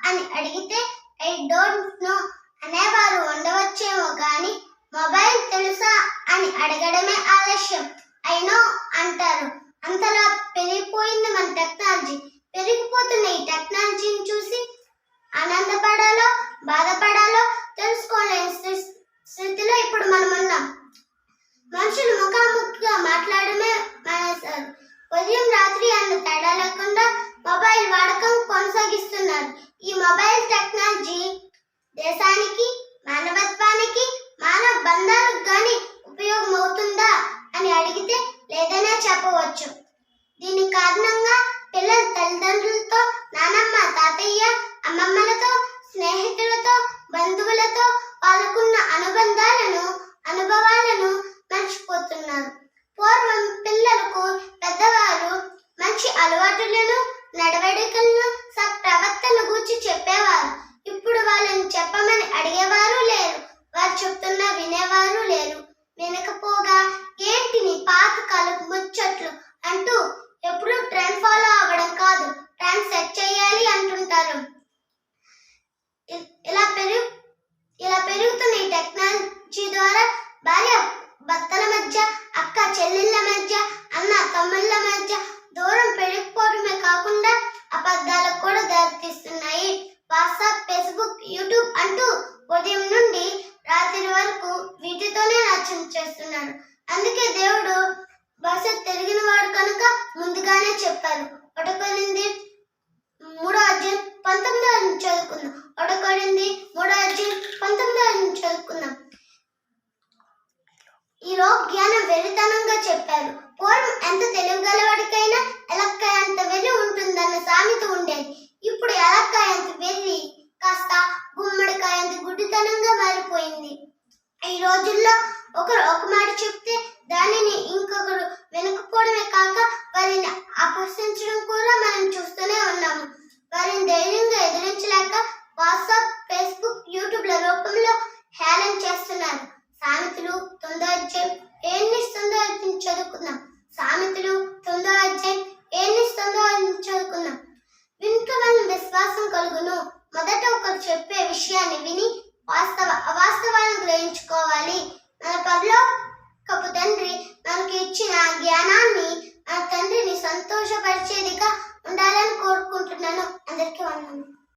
అని అడిగితే I don't know అనేవారు ఉండవచ్చేమో గాని మొబైల్ తెలుసా అని అడగడమే ఆలస్యం. ఐ నో అంటారు. అంతలా పెరిగిపోయింది మన టెక్నాలజీ. పెరిగిపోతున్న ఈ టెక్నాలజీని చూసి ఆనందపడాలో బాధపడాలో తెలుసుకోలేని స్థితిలో ఇప్పుడు మనం ఉన్నాం. మనుషులు ముఖాముఖిగా మాట్లాడమే మానేశారు. ఉదయం రాత్రి అన్న తేడా లేకుండా మొబైల్ వాడకం కొనసాగిస్తున్నారు. ఈ మొబైల్ టెక్నాలజీ దేశానికి, మానవత్వానికి, మానవ బంధాలకు గాని ఉపయోగం అవుతుందా అని అడిగితే లేదనే చెప్పవచ్చు. దీని కారణంగా పిల్లలు తల్లిదండ్రులతో, నానమ్మ, తాతయ్య, అమ్మమ్మలతో, స్నేహితులతో, బంధువులతో వాళ్ళకున్న అనుభవాలను మర్చిపోతున్నారు. పూర్వం పిల్లలకు పెద్దవారు మంచి అలవాటులను, నడవడికలను, సత్ప్రవర్తన గూర్చి చెప్పేవారు. ఇప్పుడు వాళ్ళని చెప్పమని అడిగేవారు లేరు. వారు చెప్తున్నా వినేవారు లేరు. వినకపోగా ఏంటి నీ పాత కాలపు ముచ్చట్లు అంటూ ఎప్పుడు ట్రెండ్ ఫాలో అవ్వడం కాదు, ట్రెండ్ సెట్ చేయాలి అంటుంటారు. ఇలా పెరుగుతున్న ఈ టెక్నాలజీ ద్వారా భార్య భర్తల మధ్య, అక్క చెల్లెళ్ళ మధ్య, అన్న తమ్ముళ్ళ మధ్య దూరం పెరిగిపోవడమే కాకుండా అబద్ధాలకు కూడా దారితీస్తున్నాయి. వాట్సాప్, ఫేస్బుక్, యూట్యూబ్ అంటూ ఉదయం నుండి రాత్రి వరకు వీటితోనే నాశనం చేస్తున్నారు. అందుకే దేవుడు భవిష్యత్ తెలిగిన వాడు కనుక ముందుగానే చెప్పారు. 1 కొరింథీ 3:19 చదువుకుందాం. 1 కొరింథీ 3:19 చదువుకుందాం. ఈలో జ్ఞానం వెర్రితనంగా చెప్పారు. పూర్వం ఎంత తెలివిగలవాడికైనా ఎలక్కాయ అంత వెర్రి ఉంటుందన్న సామెత ఉండేది. ఇప్పుడు ఎలక్కాయ అంత వెర్రి కాస్త గుమ్మడికాయ అంత గుడ్డితనంగా మారిపోయింది. ఈ రోజుల్లో ఒకరు ఒక మాట చెప్తే దానిని ఇంకొకరు వినకపోవడమే కాక వారిని అపహసించడం కూడా మనం చూస్తూనే ఉన్నాము. వారిని ధైర్యంగా ఎదిరించలేక వాట్సాప్, ఫేస్బుక్, యూట్యూబ్ల రూపంలో హేళన చేస్తున్నారు. సామెతలు 9వ అధ్యాయం 7 చదువుకుందాం. సామెతలు 9వ అధ్యాయం 7 చదువుకుందాం. వినుట వలన విశ్వాసం కలుగును. మొదట ఒకరు చెప్పే విషయాన్ని విని అవాస్తవాలను గ్రహించుకోవాలి. మన పరలోకపు తండ్రి మనకి ఇచ్చిన జ్ఞానాన్ని మన తండ్రిని సంతోషపరిచేదిగా ఉండాలని కోరుకుంటున్నాను. అందరికీ వందనాలు.